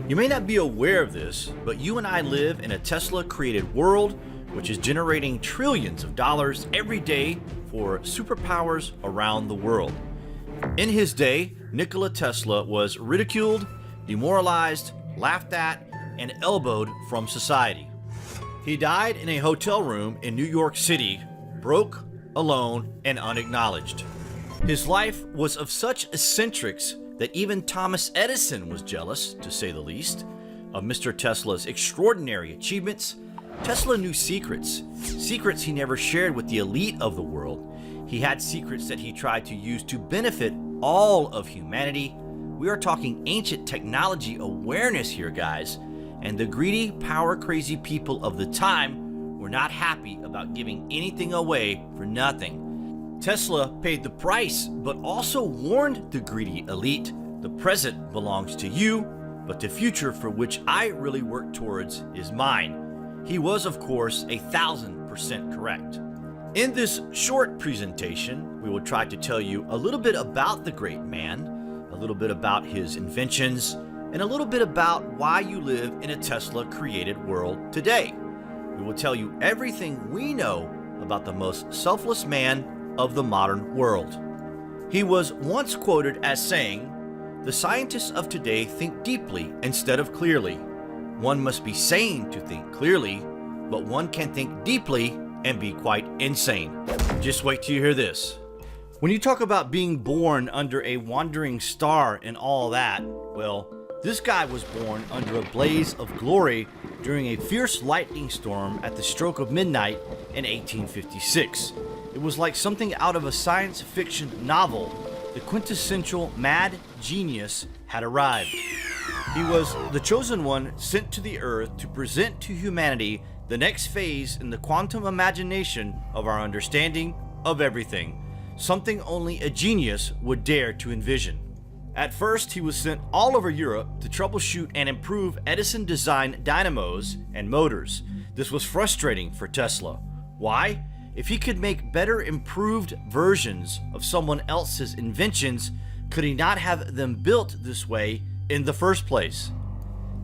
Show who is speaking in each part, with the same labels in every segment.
Speaker 1: You may not be aware of this, but you and I live in a Tesla-created world which is generating trillions of dollars every day for superpowers around the world. In his day, Nikola Tesla was ridiculed, demoralized, laughed at, and elbowed from society. He died in a hotel room in New York City, broke, alone, and unacknowledged. His life was of such eccentrics that even Thomas Edison was jealous, to say the least, of Mr. Tesla's extraordinary achievements. Tesla knew secrets he never shared with the elite of the world. He had secrets that he tried to use to benefit all of humanity. We are talking ancient technology awareness here, guys, and the greedy, power-crazy people of the time were not happy about giving anything away for nothing. Tesla paid the price, but also warned the greedy elite, the present belongs to you, but the future for which I really work towards is mine. He was, of course, 1,000% correct. In this short presentation, we will try to tell you a little bit about the great man, a little bit about his inventions, and a little bit about why you live in a Tesla-created world today. We will tell you everything we know about the most selfless man of the modern world. He was once quoted as saying, "The scientists of today think deeply instead of clearly. One must be sane to think clearly, but one can think deeply and be quite insane." Just wait till you hear this. When you talk about being born under a wandering star and all that, well, this guy was born under a blaze of glory during a fierce lightning storm at the stroke of midnight in 1856. It was like something out of a science fiction novel. The quintessential mad genius had arrived. He was the chosen one sent to the earth to present to humanity the next phase in the quantum imagination of our understanding of everything, something only a genius would dare to envision. At first, he was sent all over Europe to troubleshoot and improve Edison-designed dynamos and motors. This was frustrating for Tesla. Why? If he could make better improved versions of someone else's inventions, could he not have them built this way in the first place?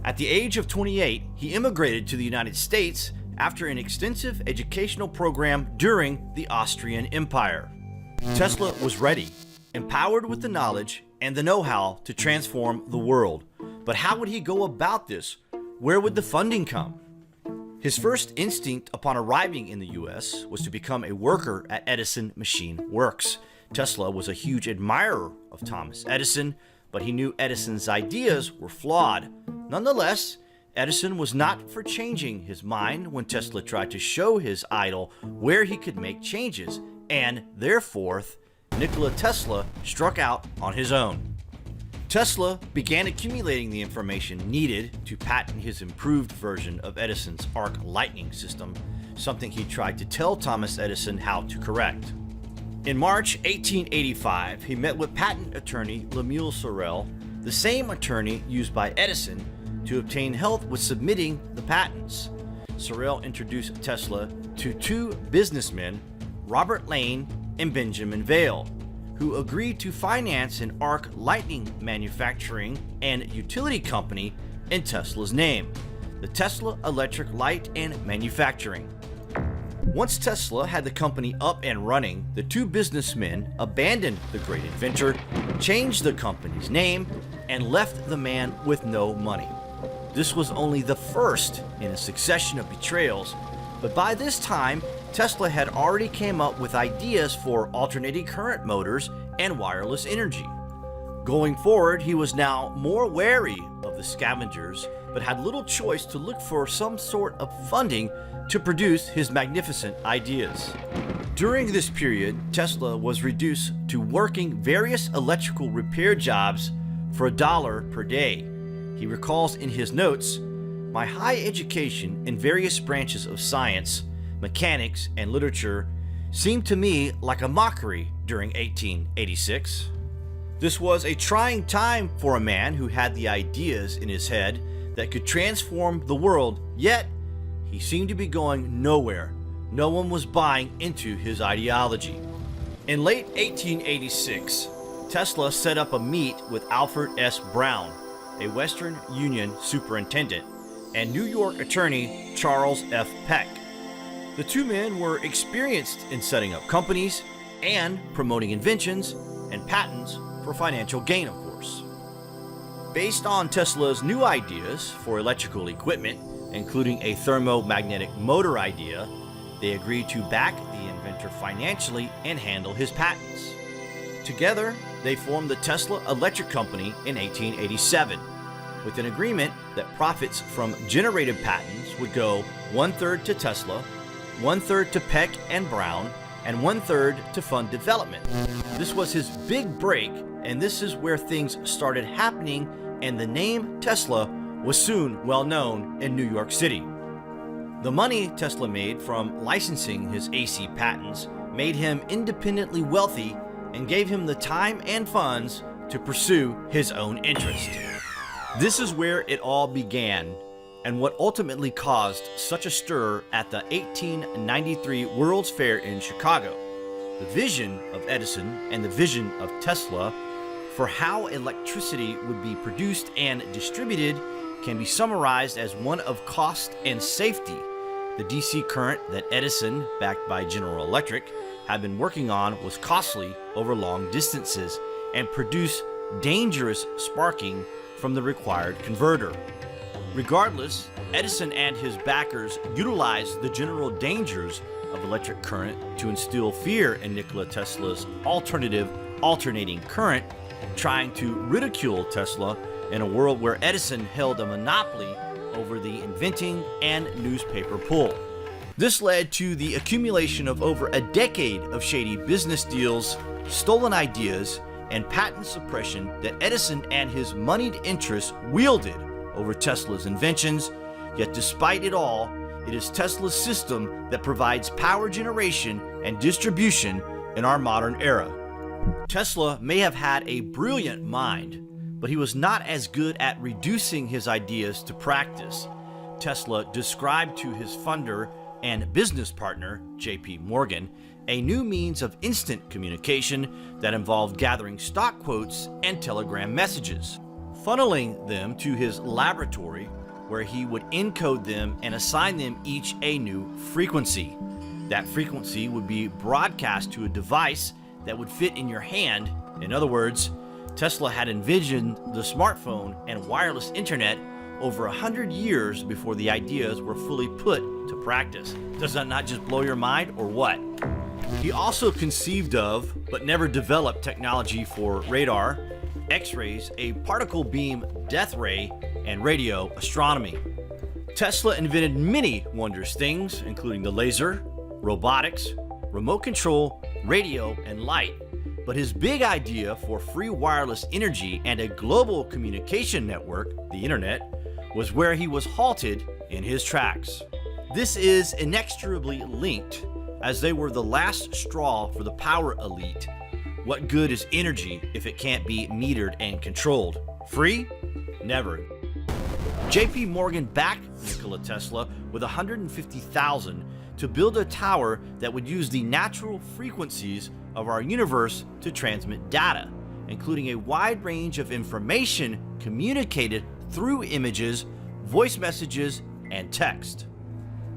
Speaker 1: At the age of 28, he immigrated to the United States after an extensive educational program during the Austrian Empire. Tesla was ready, empowered with the knowledge and the know-how to transform the world. But how would he go about this? Where would the funding come? His first instinct upon arriving in the US was to become a worker at Edison Machine Works. Tesla was a huge admirer of Thomas Edison, but he knew Edison's ideas were flawed. Nonetheless, Edison was not for changing his mind when Tesla tried to show his idol where he could make changes, and therefore, Nikola Tesla struck out on his own. Tesla began accumulating the information needed to patent his improved version of Edison's arc lightning system, something he tried to tell Thomas Edison how to correct. In March 1885, he met with patent attorney Lemuel Sorel, the same attorney used by Edison, to obtain help with submitting the patents. Sorel introduced Tesla to two businessmen, Robert Lane and Benjamin Vail, who agreed to finance an arc lightning manufacturing and utility company in Tesla's name, the Tesla Electric Light and Manufacturing. Once Tesla had the company up and running, the two businessmen abandoned the great inventor, changed the company's name, and left the man with no money. This was only the first in a succession of betrayals, but by this time, Tesla had already came up with ideas for alternating current motors and wireless energy. Going forward, he was now more wary of the scavengers, but had little choice to look for some sort of funding to produce his magnificent ideas. During this period, Tesla was reduced to working various electrical repair jobs for $1 per day. He recalls in his notes, "My high education in various branches of science, mechanics, and literature seemed to me like a mockery during 1886. This was a trying time for a man who had the ideas in his head that could transform the world, yet he seemed to be going nowhere. No one was buying into his ideology." In late 1886, Tesla set up a meet with Alfred S. Brown, a Western Union superintendent, and New York attorney Charles F. Peck. The two men were experienced in setting up companies and promoting inventions and patents for financial gain, of course. Based on Tesla's new ideas for electrical equipment, including a thermomagnetic motor idea, they agreed to back the inventor financially and handle his patents. Together, they formed the Tesla Electric Company in 1887, with an agreement that profits from generated patents would go 1/3 to Tesla, 1/3 to Peck and Brown, and 1/3 to fund development. This was his big break, and this is where things started happening, and the name Tesla was soon well known in New York City. The money Tesla made from licensing his AC patents made him independently wealthy and gave him the time and funds to pursue his own interest. This is where it all began, and what ultimately caused such a stir at the 1893 World's Fair in Chicago. The vision of Edison and the vision of Tesla for how electricity would be produced and distributed can be summarized as one of cost and safety. The DC current that Edison, backed by General Electric, had been working on was costly over long distances and produced dangerous sparking from the required converter. Regardless, Edison and his backers utilized the general dangers of electric current to instill fear in Nikola Tesla's alternative alternating current, trying to ridicule Tesla in a world where Edison held a monopoly over the inventing and newspaper pull. This led to the accumulation of over a decade of shady business deals, stolen ideas, and patent suppression that Edison and his moneyed interests wielded over Tesla's inventions. Yet despite it all, it is Tesla's system that provides power generation and distribution in our modern era. Tesla may have had a brilliant mind, but he was not as good at reducing his ideas to practice. Tesla described to his funder and business partner, J.P. Morgan, a new means of instant communication that involved gathering stock quotes and telegram messages, funneling them to his laboratory where he would encode them and assign them each a new frequency. That frequency would be broadcast to a device that would fit in your hand. In other words, Tesla had envisioned the smartphone and wireless internet over 100 years before the ideas were fully put to practice. Does that not just blow your mind, or what? He also conceived of, but never developed, technology for radar, X-rays, a particle beam death ray, and radio astronomy. Tesla invented many wondrous things, including the laser, robotics, remote control, radio, and light. But his big idea for free wireless energy and a global communication network, the internet, was where he was halted in his tracks. This is inextricably linked, as they were the last straw for the power elite. What good is energy if it can't be metered and controlled? Free? Never. J.P. Morgan backed Nikola Tesla with $150,000 to build a tower that would use the natural frequencies of our universe to transmit data, including a wide range of information communicated through images, voice messages, and text.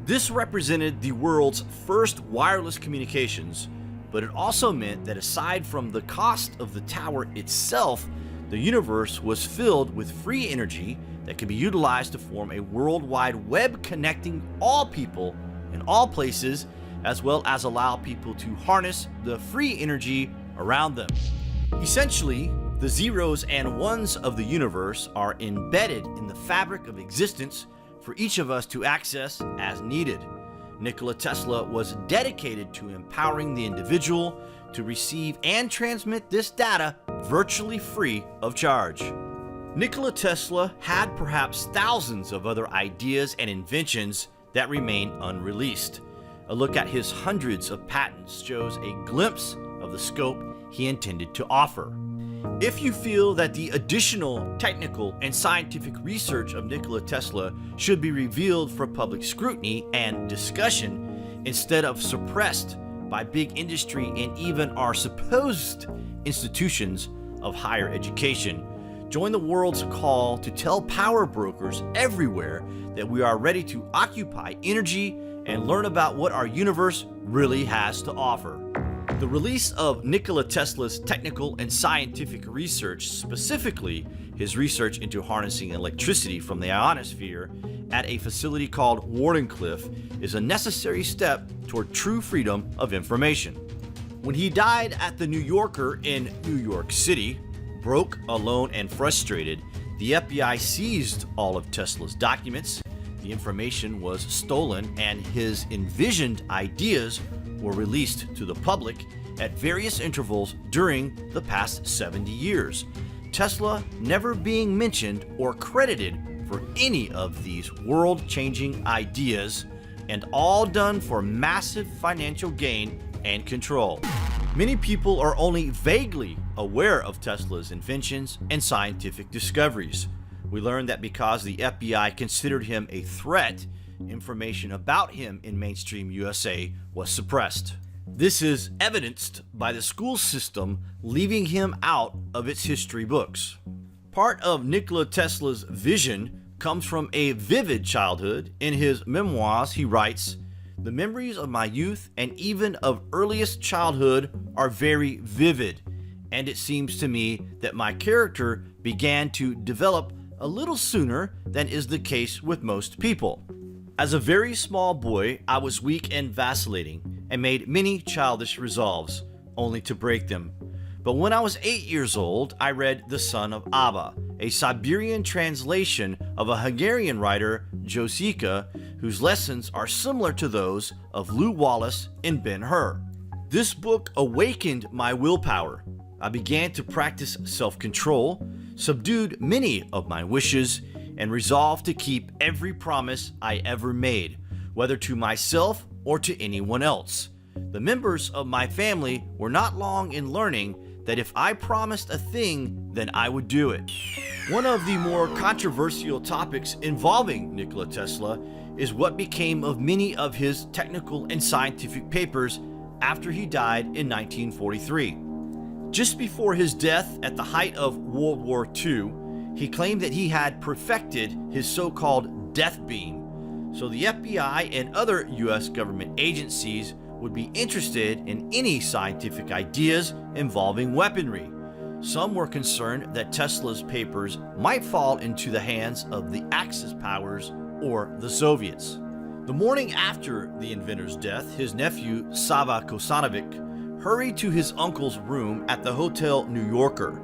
Speaker 1: This represented the world's first wireless communications, but it also meant that aside from the cost of the tower itself, the universe was filled with free energy that could be utilized to form a worldwide web connecting all people in all places, as well as allow people to harness the free energy around them. Essentially, the zeros and ones of the universe are embedded in the fabric of existence for each of us to access as needed. Nikola Tesla was dedicated to empowering the individual to receive and transmit this data virtually free of charge. Nikola Tesla had perhaps thousands of other ideas and inventions that remain unreleased. A look at his hundreds of patents shows a glimpse of the scope he intended to offer. If you feel that the additional technical and scientific research of Nikola Tesla should be revealed for public scrutiny and discussion instead of suppressed by big industry and even our supposed institutions of higher education, Join the world's call to tell power brokers everywhere that we are ready to occupy energy and learn about what our universe really has to offer. The release of Nikola Tesla's technical and scientific research, specifically his research into harnessing electricity from the ionosphere at a facility called Wardenclyffe, is a necessary step toward true freedom of information. When he died at the New Yorker in New York City, broke, alone, and frustrated, the FBI seized all of Tesla's documents. The information was stolen, and his envisioned ideas were released to the public at various intervals during the past 70 years. Tesla never being mentioned or credited for any of these world-changing ideas, and all done for massive financial gain and control. Many people are only vaguely aware of Tesla's inventions and scientific discoveries. We learned that because the FBI considered him a threat, information about him in mainstream USA was suppressed. This is evidenced by the school system leaving him out of its history books. Part of Nikola Tesla's vision comes from a vivid childhood. In his memoirs, he writes, "The memories of my youth and even of earliest childhood are very vivid, and it seems to me that my character began to develop a little sooner than is the case with most people. As a very small boy, I was weak and vacillating, and made many childish resolves, only to break them. But when I was 8 years old, I read The Son of Abba, a Siberian translation of a Hungarian writer, Josika, whose lessons are similar to those of Lew Wallace and Ben-Hur. This book awakened my willpower. I began to practice self-control, subdued many of my wishes, and resolved to keep every promise I ever made, whether to myself or to anyone else. The members of my family were not long in learning that if I promised a thing, then I would do it." One of the more controversial topics involving Nikola Tesla is what became of many of his technical and scientific papers after he died in 1943. Just before his death at the height of World War II, he claimed that he had perfected his so-called death beam, so the FBI and other US government agencies would be interested in any scientific ideas involving weaponry. Some were concerned that Tesla's papers might fall into the hands of the Axis powers or the Soviets. The morning after the inventor's death, his nephew Sava Kosanovic hurried to his uncle's room at the Hotel New Yorker.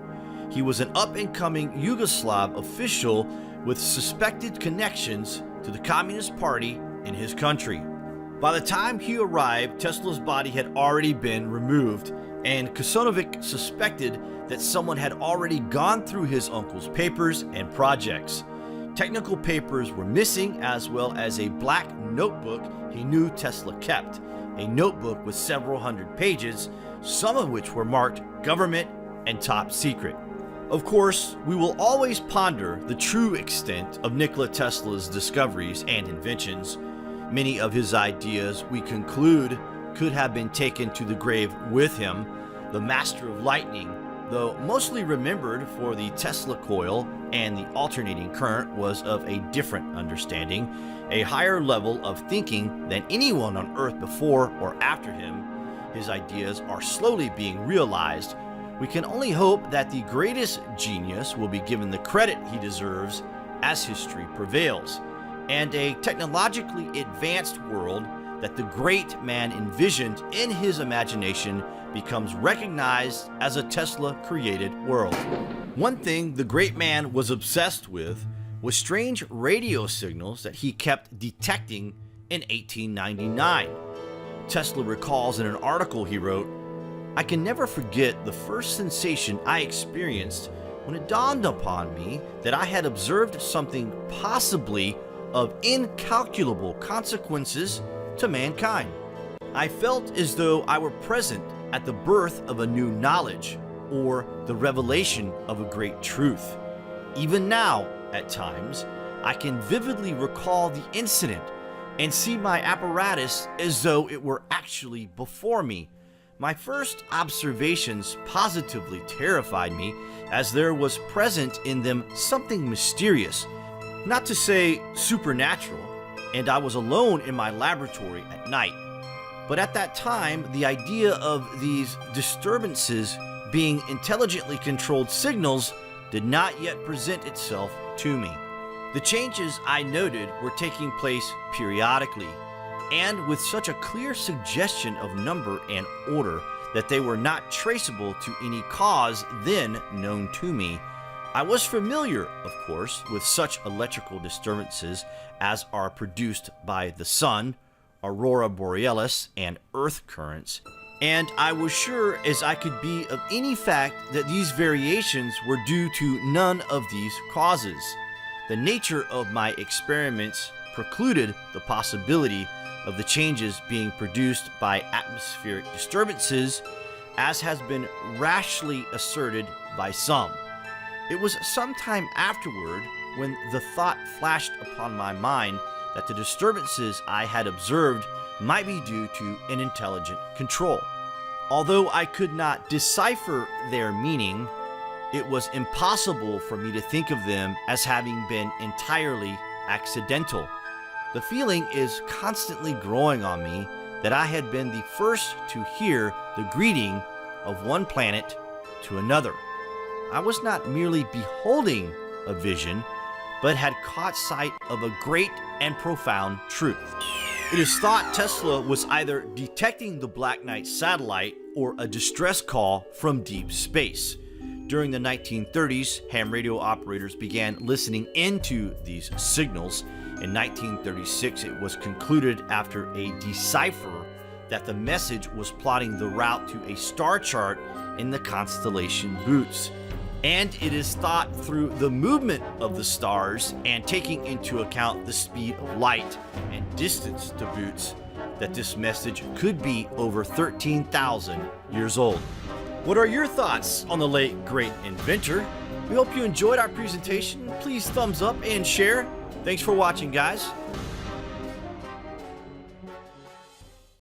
Speaker 1: He was an up-and-coming Yugoslav official with suspected connections to the Communist Party in his country. By the time he arrived, Tesla's body had already been removed, and Kosanovic suspected that someone had already gone through his uncle's papers and projects. Technical papers were missing, as well as a black notebook he knew Tesla kept, a notebook with several hundred pages, some of which were marked government and top secret. Of course, we will always ponder the true extent of Nikola Tesla's discoveries and inventions. Many of his ideas, we conclude, could have been taken to the grave with him. The master of lightning, though mostly remembered for the Tesla coil and the alternating current, was of a different understanding, a higher level of thinking than anyone on Earth before or after him. His ideas are slowly being realized. We can only hope that the greatest genius will be given the credit he deserves as history prevails, and a technologically advanced world that the great man envisioned in his imagination becomes recognized as a Tesla-created world. One thing the great man was obsessed with was strange radio signals that he kept detecting in 1899. Tesla recalls in an article he wrote, "I can never forget the first sensation I experienced when it dawned upon me that I had observed something possibly of incalculable consequences to mankind. I felt as though I were present at the birth of a new knowledge or the revelation of a great truth. Even now, at times, I can vividly recall the incident and see my apparatus as though it were actually before me. My first observations positively terrified me, as there was present in them something mysterious, not to say supernatural, and I was alone in my laboratory at night. But at that time, the idea of these disturbances being intelligently controlled signals did not yet present itself to me. The changes I noted were taking place periodically, and with such a clear suggestion of number and order that they were not traceable to any cause then known to me. I was familiar, of course, with such electrical disturbances as are produced by the sun, aurora borealis, and earth currents, and I was sure as I could be of any fact that these variations were due to none of these causes. The nature of my experiments precluded the possibility of the changes being produced by atmospheric disturbances, as has been rashly asserted by some. It was some time afterward when the thought flashed upon my mind that the disturbances I had observed might be due to an intelligent control. Although I could not decipher their meaning, it was impossible for me to think of them as having been entirely accidental. The feeling is constantly growing on me that I had been the first to hear the greeting of one planet to another. I was not merely beholding a vision, but had caught sight of a great and profound truth. It is thought Tesla was either detecting the Black Knight satellite or a distress call from deep space. During the 1930s, ham radio operators began listening into these signals. In 1936, it was concluded after a decipher that the message was plotting the route to a star chart in the constellation Bootes. And it is thought through the movement of the stars and taking into account the speed of light and distance to Bootes that this message could be over 13,000 years old. What are your thoughts on the late great inventor? We hope you enjoyed our presentation. Please thumbs up and share. Thanks for watching, guys.